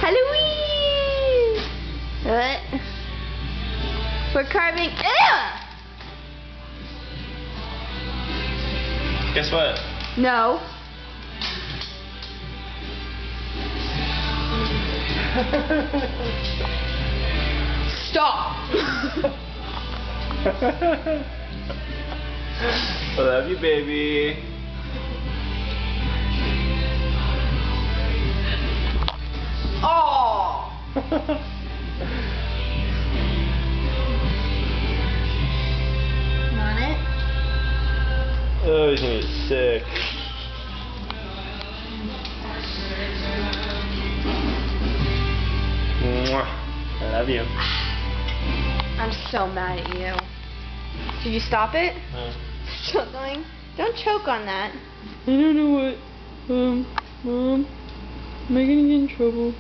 Halloween! What? We're carving. Ew! Guess what? No. Stop. I love you, baby. Oh. Want it? Oh, he's gonna get sick. Mwah. I love you. I'm so mad at you. Did you stop it? No. Still going? Don't choke on that. I don't know what. Mom, am I gonna get in trouble?